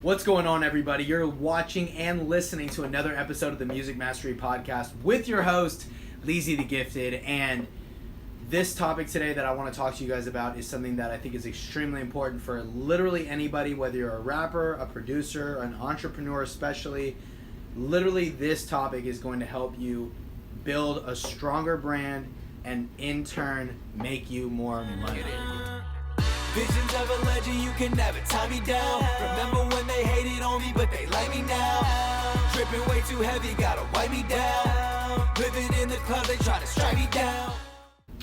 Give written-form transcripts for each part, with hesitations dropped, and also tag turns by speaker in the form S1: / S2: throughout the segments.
S1: What's going on, everybody? You're watching and listening to another episode of the Music Mastery Podcast with your host, Leezy the Gifted. And this topic today that I want to talk to you guys about is something that I think is extremely important for literally anybody, whether you're a rapper, a producer, an entrepreneur especially. Literally, this topic is going to help you build a stronger brand and in turn make you more money.
S2: Visions of a legend, you can never tie me down. Remember when they hated on me, but they like me now. Dripping way too heavy, gotta wipe me down. Living in the club, they try to strike me down.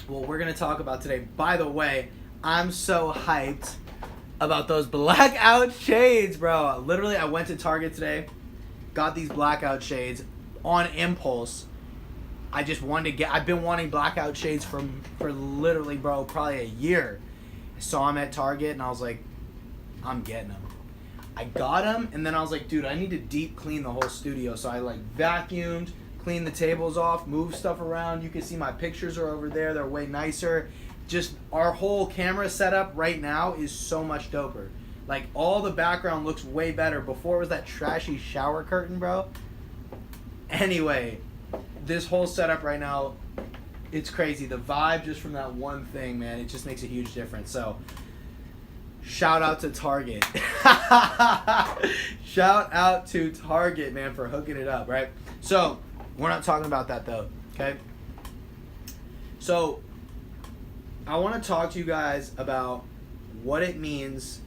S1: What we're going to talk about today, by the way, I'm so hyped about those blackout shades, bro. Literally, I went to Target today, got these blackout shades on impulse. I just wanted to I've been wanting blackout shades for literally, bro, probably a year. I saw them at Target and I was like, I'm getting them. I got them and then I was like, dude, I need to deep clean the whole studio. So I vacuumed, cleaned the tables off, moved stuff around. You can see my pictures are over there. They're way nicer. Just our whole camera setup right now is so much doper. Like, all the background looks way better. Before it was that trashy shower curtain, bro. Anyway, this whole setup right now, it's crazy. The vibe just from that one thing, man, it just makes a huge difference. So, shout out to Target. Shout out to Target, man, for hooking it up, right? So, we're not talking about that, though, okay? So, I want to talk to you guys about what it means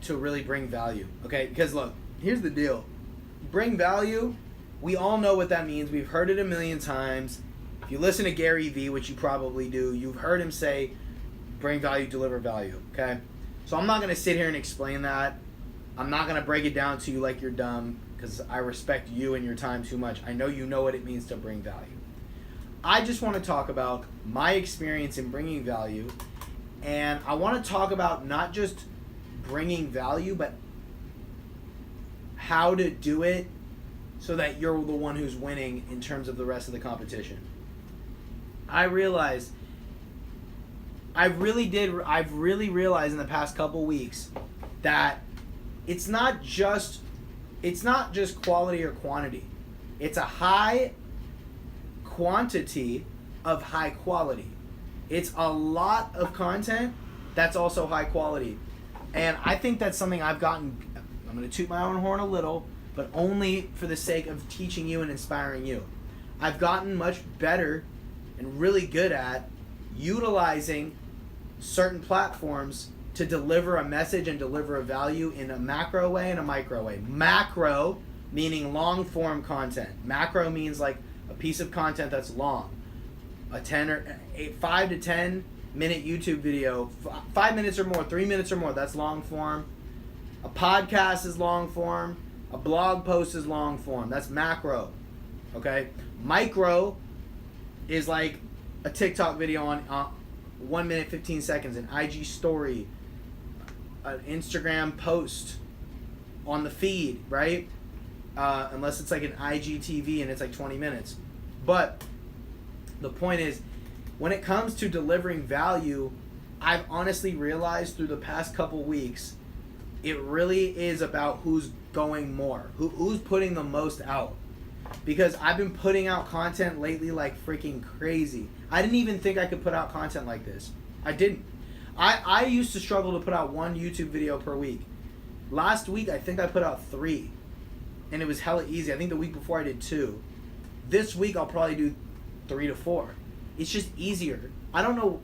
S1: to really bring value, okay? Because, look, here's the deal. Bring value, we all know what that means. We've heard it a million times. If you listen to Gary Vee, which you probably do, you've heard him say, bring value, deliver value, okay? So I'm not going to sit here and explain that. I'm not going to break it down to you like you're dumb, because I respect you and your time too much. I know you know what it means to bring value. I just want to talk about my experience in bringing value, and I want to talk about not just bringing value, but how to do it so that you're the one who's winning in terms of the rest of the competition. I've really realized in the past couple weeks that it's not just quality or quantity. It's a high quantity of high quality. It's a lot of content that's also high quality. And I think that's something I'm going to toot my own horn a little, but only for the sake of teaching you and inspiring you. I've gotten much better and really good at utilizing certain platforms to deliver a message and deliver a value in a macro way and a micro way. Macro meaning long form content. Macro means like a piece of content that's long. A 5 to 10 minute YouTube video, 5 minutes or more, 3 minutes or more, that's long form. A podcast is long form. A blog post is long form. That's macro. Okay? Micro is like a TikTok video on 1 minute 15 seconds, an IG story, an Instagram post on the feed, right? Unless it's like an IGTV and it's like 20 minutes. But the point is, when it comes to delivering value, I've honestly realized through the past couple weeks, it really is about who's going more, who's putting the most out. Because I've been putting out content lately like freaking crazy. I didn't even think I could put out content like this. I didn't. I used to struggle to put out one YouTube video per week. Last week, I think I put out 3. And it was hella easy. I think the week before I did 2. This week, I'll probably do 3 to 4. It's just easier. I don't know.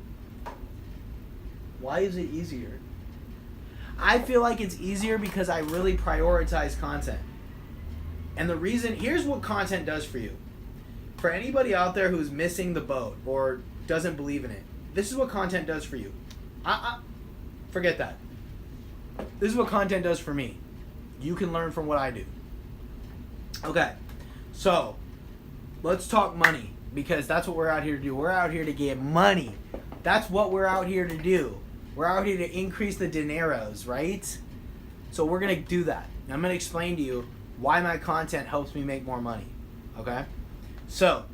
S1: Why is it easier? I feel like it's easier because I really prioritize content. And the reason, here's what content does for you. For anybody out there who's missing the boat or doesn't believe in it, this is what content does for you. Forget that. This is what content does for me. You can learn from what I do. Okay, so let's talk money, because that's what we're out here to do. We're out here to get money. That's what we're out here to do. We're out here to increase the dineros, right? So we're going to do that. I'm going to explain to you why my content helps me make more money, okay? So,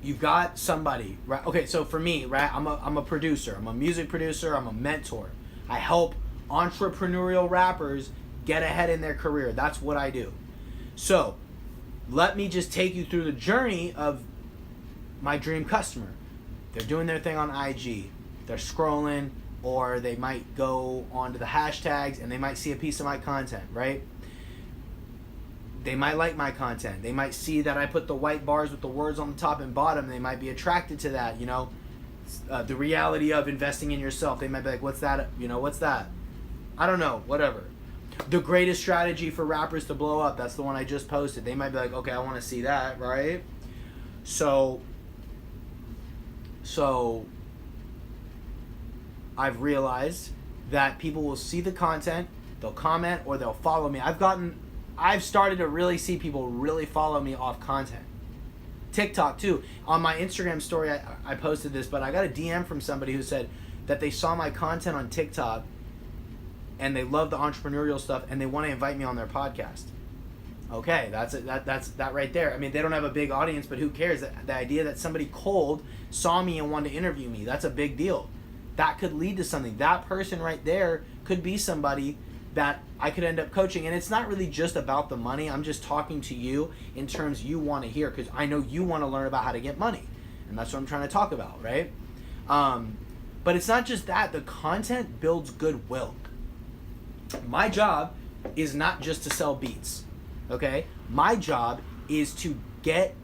S1: you've got somebody, right? Okay, so for me, right, I'm a producer. I'm a music producer. I'm a mentor. I help entrepreneurial rappers get ahead in their career. That's what I do. So, let me just take you through the journey of my dream customer. They're doing their thing on IG. They're scrolling, or they might go onto the hashtags and they might see a piece of my content, right? They might like my content. They might see that I put the white bars with the words on the top and bottom. They might be attracted to that, you know. The reality of investing in yourself. They might be like, what's that? You know, what's that? I don't know, whatever. The greatest strategy for rappers to blow up. That's the one I just posted. They might be like, okay, I want to see that, right? So I've realized that people will see the content, they'll comment, or they'll follow me. I've started to really see people really follow me off content. TikTok too. On my Instagram story, I posted this, but I got a DM from somebody who said that they saw my content on TikTok and they love the entrepreneurial stuff and they want to invite me on their podcast. Okay, that's that right there. I mean, they don't have a big audience, but who cares? The idea that somebody cold saw me and wanted to interview me, that's a big deal. That could lead to something. That person right there could be somebody that I could end up coaching. And it's not really just about the money. I'm just talking to you in terms you want to hear, because I know you want to learn about how to get money. And that's what I'm trying to talk about, right? But it's not just that. The content builds goodwill. My job is not just to sell beats, okay? My job is to get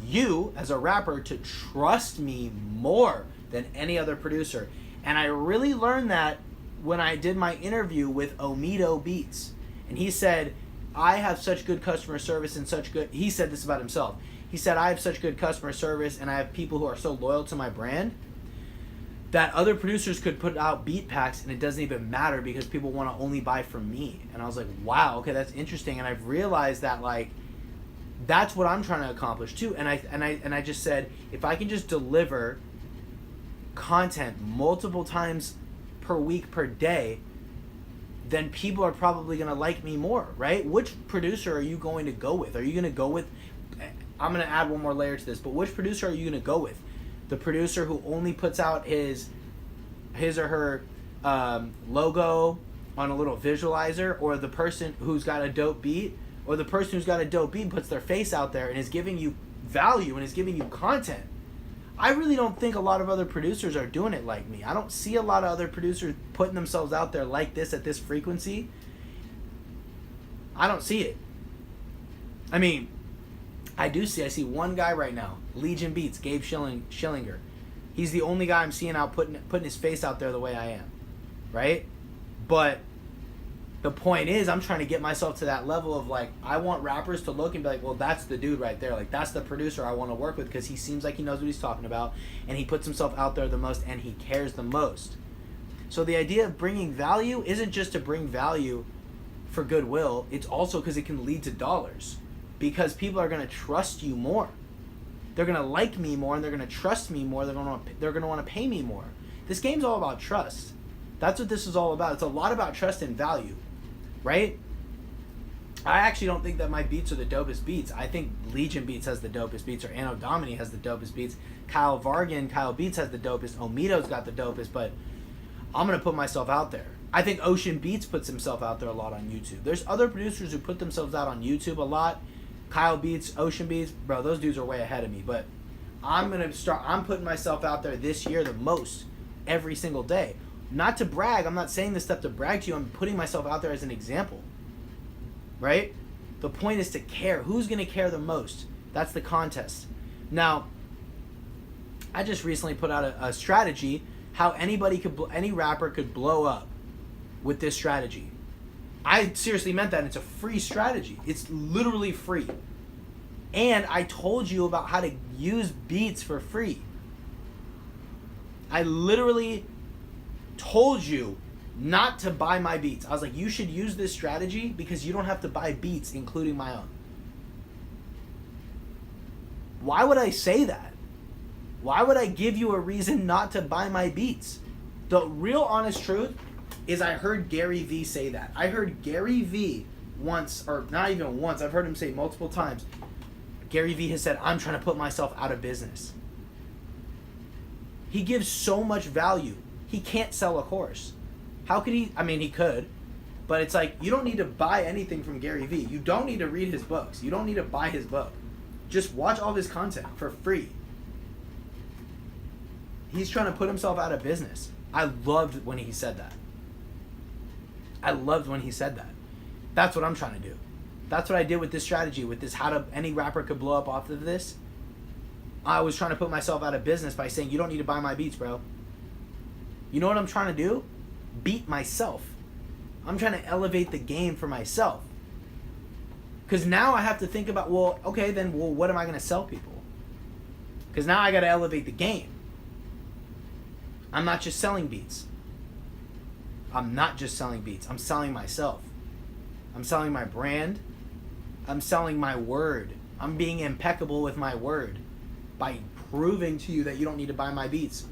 S1: you as a rapper to trust me more than any other producer. And I really learned that when I did my interview with Omido Beats. And he said, I have such good customer service and such good... He said this about himself. He said, I have such good customer service and I have people who are so loyal to my brand that other producers could put out beat packs and it doesn't even matter because people want to only buy from me. And I was like, wow, okay, that's interesting. And I've realized that, like, that's what I'm trying to accomplish too. And I just said, if I can just deliver content multiple times per week, per day, then people are probably going to like me more, right? Which producer are you going to go with? Are you going to go with... I'm going to add one more layer to this, but which producer are you going to go with? The producer who only puts out his or her logo on a little visualizer, or the person who's got a dope beat, or the person who's got a dope beat and puts their face out there and is giving you value and is giving you content? I really don't think a lot of other producers are doing it like me. I don't see a lot of other producers putting themselves out there like this at this frequency. I don't see it. I mean, I see one guy right now, Legion Beats, Gabe Schillinger. He's the only guy I'm seeing out putting his face out there the way I am, right? But the point is, I'm trying to get myself to that level of, like, I want rappers to look and be like, well, that's the dude right there. Like, that's the producer I want to work with because he seems like he knows what he's talking about and he puts himself out there the most and he cares the most. So the idea of bringing value isn't just to bring value for goodwill. It's also because it can lead to dollars, because people are going to trust you more. They're going to like me more and they're going to trust me more. They're going to want to pay me more. This game's all about trust. That's what this is all about. It's a lot about trust and value. Right? I actually don't think that my beats are the dopest beats. I think Legion Beats has the dopest beats, or Anno Domini has the dopest beats. Kyle Beats has the dopest. Omido's got the dopest, but I'm going to put myself out there. I think Ocean Beats puts himself out there a lot on YouTube. There's other producers who put themselves out on YouTube a lot. Kyle Beats, Ocean Beats, bro, those dudes are way ahead of me. But I'm putting myself out there this year the most every single day. Not to brag. I'm not saying this stuff to brag to you. I'm putting myself out there as an example. Right? The point is to care. Who's going to care the most? That's the contest. Now, I just recently put out a strategy how any rapper could blow up with this strategy. I seriously meant that. It's a free strategy. It's literally free. And I told you about how to use beats for free. I literally told you not to buy my beats. I was like, you should use this strategy because you don't have to buy beats, including my own. Why would I say that? Why would I give you a reason not to buy my beats? The real honest truth is I heard Gary Vee say that. I heard Gary Vee once, or not even once, I've heard him say multiple times. Gary Vee has said, I'm trying to put myself out of business. He gives so much value. He can't sell a course. How could he? I mean, he could. But it's like, you don't need to buy anything from Gary Vee. You don't need to read his books. You don't need to buy his book. Just watch all of his content for free. He's trying to put himself out of business. I loved when he said that. That's what I'm trying to do. That's what I did with this strategy, with this how to any rapper could blow up off of this. I was trying to put myself out of business by saying, you don't need to buy my beats, bro. You know what I'm trying to do? Beat myself. I'm trying to elevate the game for myself. Because now I have to think about, well, what am I going to sell people? Because now I got to elevate the game. I'm not just selling beats. I'm selling myself. I'm selling my brand. I'm selling my word. I'm being impeccable with my word by proving to you that you don't need to buy my beats.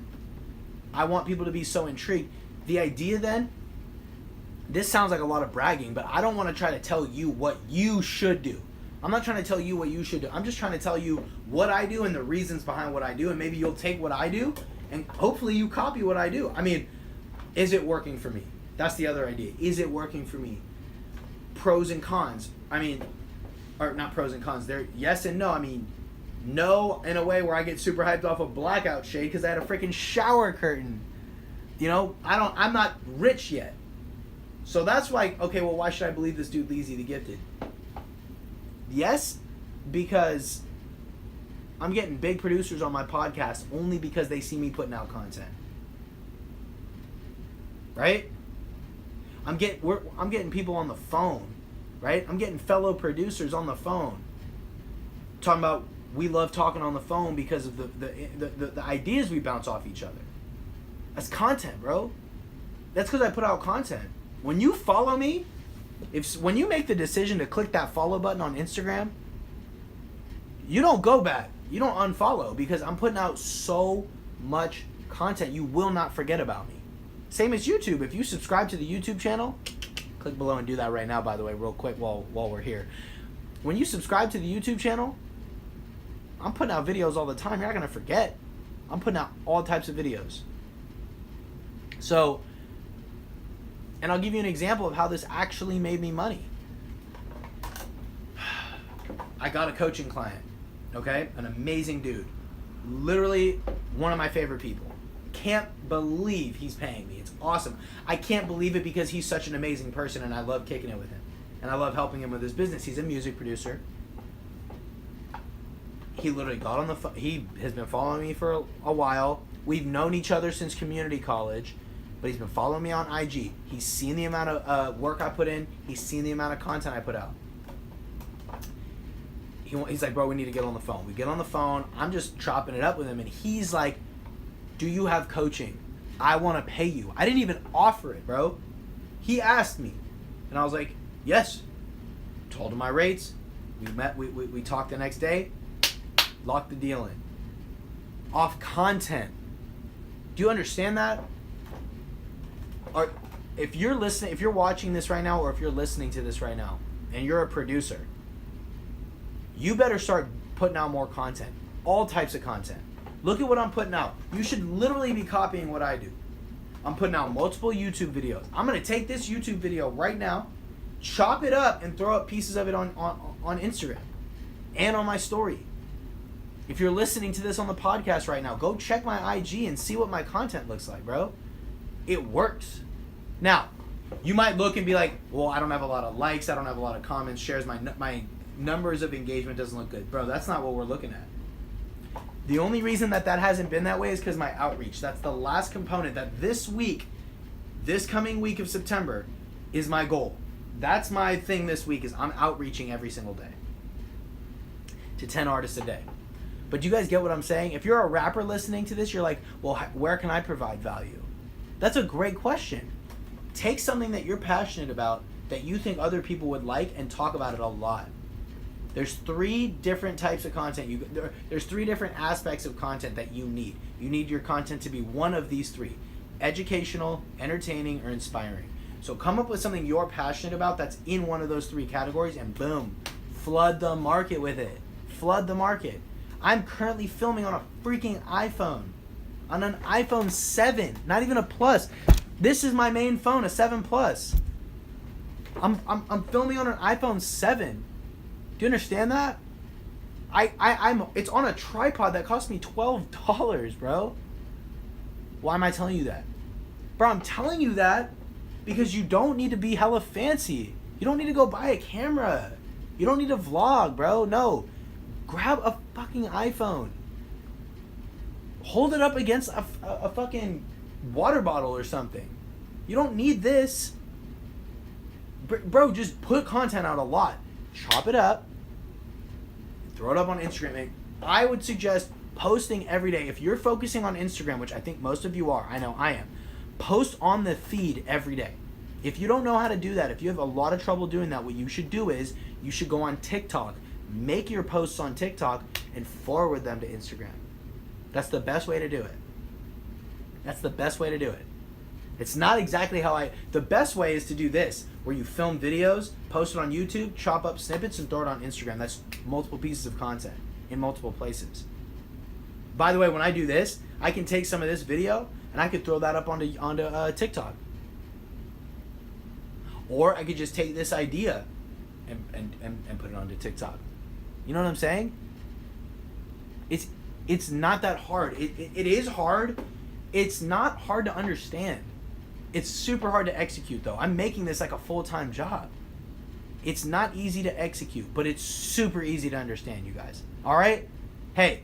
S1: I want people to be so intrigued. The idea then, this sounds like a lot of bragging, but I don't want to try to tell you what you should do. I'm not trying to tell you what you should do. I'm just trying to tell you what I do and the reasons behind what I do, and maybe you'll take what I do and hopefully you copy what I do. I mean, is it working for me? That's the other idea. Is it working for me? Pros and cons. I mean, or not pros and cons. They're yes and no. I mean, no in a way where I get super hyped off of blackout shade because I had a freaking shower curtain. You know, I'm not rich yet. So that's like, okay, well, why should I believe this dude Leezy the Gifted? Yes, because I'm getting big producers on my podcast only because they see me putting out content. Right? I'm getting people on the phone, right? I'm getting fellow producers on the phone talking about we love talking on the phone because of the ideas we bounce off each other. That's content, bro. That's because I put out content. When you follow me, when you make the decision to click that follow button on Instagram, you don't go back. You don't unfollow because I'm putting out so much content. You will not forget about me. Same as YouTube. If you subscribe to the YouTube channel, click below and do that right now, by the way, real quick while we're here. When you subscribe to the YouTube channel, I'm putting out videos all the time. You're not going to forget. I'm putting out all types of videos. So, and I'll give you an example of how this actually made me money. I got a coaching client, okay? An amazing dude. Literally one of my favorite people. Can't believe he's paying me. It's awesome. I can't believe it because he's such an amazing person and I love kicking it with him. And I love helping him with his business. He's a music producer. He literally got on the phone. He has been following me for a while. We've known each other since community college. But he's been following me on IG. He's seen the amount of work I put in. He's seen the amount of content I put out. He's like, bro, we need to get on the phone. We get on the phone. I'm just chopping it up with him. And he's like, do you have coaching? I want to pay you. I didn't even offer it, bro. He asked me. And I was like, yes. Told him my rates. We met. We talked the next day. Locked the deal in. Off content. Do you understand that? Or if you're listening, if you're watching this right now, or if you're listening to this right now, and you're a producer, you better start putting out more content. All types of content. Look at what I'm putting out. You should literally be copying what I do. I'm putting out multiple YouTube videos. I'm going to take this YouTube video right now, chop it up, and throw up pieces of it on Instagram and on my story. If you're listening to this on the podcast right now, go check my IG and see what my content looks like, bro. It works. Now, you might look and be like, well, I don't have a lot of likes, I don't have a lot of comments, shares, my numbers of engagement doesn't look good. Bro, that's not what we're looking at. The only reason that hasn't been that way is because my outreach. That's the last component that this coming week of September is my goal. That's my thing this week is I'm outreaching every single day to 10 artists a day. But do you guys get what I'm saying? If you're a rapper listening to this, you're like, well, where can I provide value? That's a great question. Take something that you're passionate about that you think other people would like and talk about it a lot. There's 3 different types of content. There's 3 different aspects of content that you need. You need your content to be one of these 3. Educational, entertaining, or inspiring. So come up with something you're passionate about that's in one of those 3 categories and boom, flood the market with it. Flood the market. I'm currently filming on a freaking iPhone. On an iPhone 7, not even a Plus. This is my main phone, a 7 Plus. I'm filming on an iPhone 7. Do you understand that? It's on a tripod that cost me $12, bro. Why am I telling you that? Bro, I'm telling you that because you don't need to be hella fancy. You don't need to go buy a camera. You don't need to vlog, bro. No. Grab a fucking iPhone. Hold it up against a fucking water bottle or something. You don't need this. Bro, just put content out a lot. Chop it up. Throw it up on Instagram. I would suggest posting every day. If you're focusing on Instagram, which I think most of you are, I know I am, post on the feed every day. If you don't know how to do that, if you have a lot of trouble doing that, what you should do is you should go on TikTok, make your posts on TikTok, and forward them to Instagram. That's the best way to do it. That's the best way to do it. It's not exactly how the best way is to do this, where you film videos, post it on YouTube, chop up snippets, and throw it on Instagram. That's multiple pieces of content in multiple places. By the way, when I do this, I can take some of this video and I could throw that up onto TikTok. Or I could just take this idea and put it onto TikTok. You know what I'm saying? It's not that hard. It is hard. It's not hard to understand. It's super hard to execute, though. I'm making this like a full-time job. It's not easy to execute, but it's super easy to understand, you guys. All right? Hey,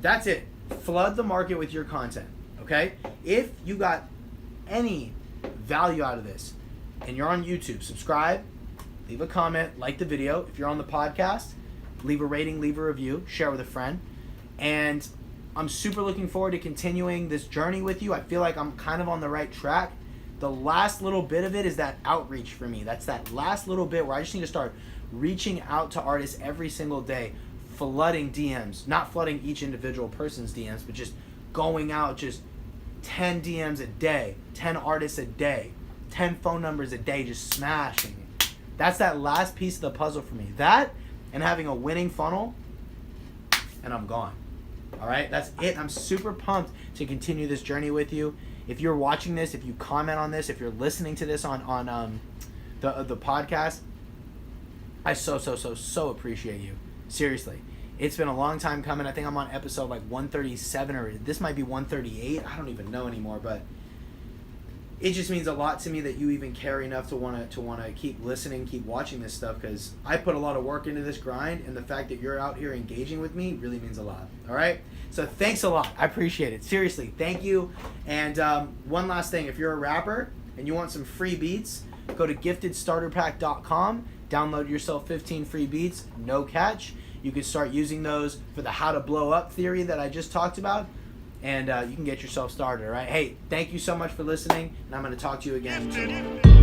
S1: that's it. Flood the market with your content, okay? If you got any value out of this and you're on YouTube, subscribe, leave a comment, like the video. If you're on the podcast, leave a rating, leave a review, share with a friend. And I'm super looking forward to continuing this journey with you. I feel like I'm kind of on the right track. The last little bit of it is that outreach for me. That's that last little bit where I just need to start reaching out to artists every single day, flooding DMs. Not flooding each individual person's DMs, but just going out just 10 DMs a day, 10 artists a day, 10 phone numbers a day, just smashing it. That's that last piece of the puzzle for me. That and having a winning funnel, and I'm gone. All right, that's it. I'm super pumped to continue this journey with you. If you're watching this, if you comment on this, if you're listening to this on the podcast, I so appreciate you. Seriously, it's been a long time coming. I think I'm on episode like 137, or this might be 138. I don't even know anymore, but it just means a lot to me that you even care enough to want to keep listening, keep watching this stuff, because I put a lot of work into this grind, and the fact that you're out here engaging with me really means a lot. All right, so thanks a lot. I appreciate it. Seriously, thank you. And one last thing, if you're a rapper and you want some free beats, go to giftedstarterpack.com, download yourself 15 free beats, no catch. You can start using those for the how to blow up theory that I just talked about. And you can get yourself started, all right? Hey, thank you so much for listening, and I'm going to talk to you again tomorrow.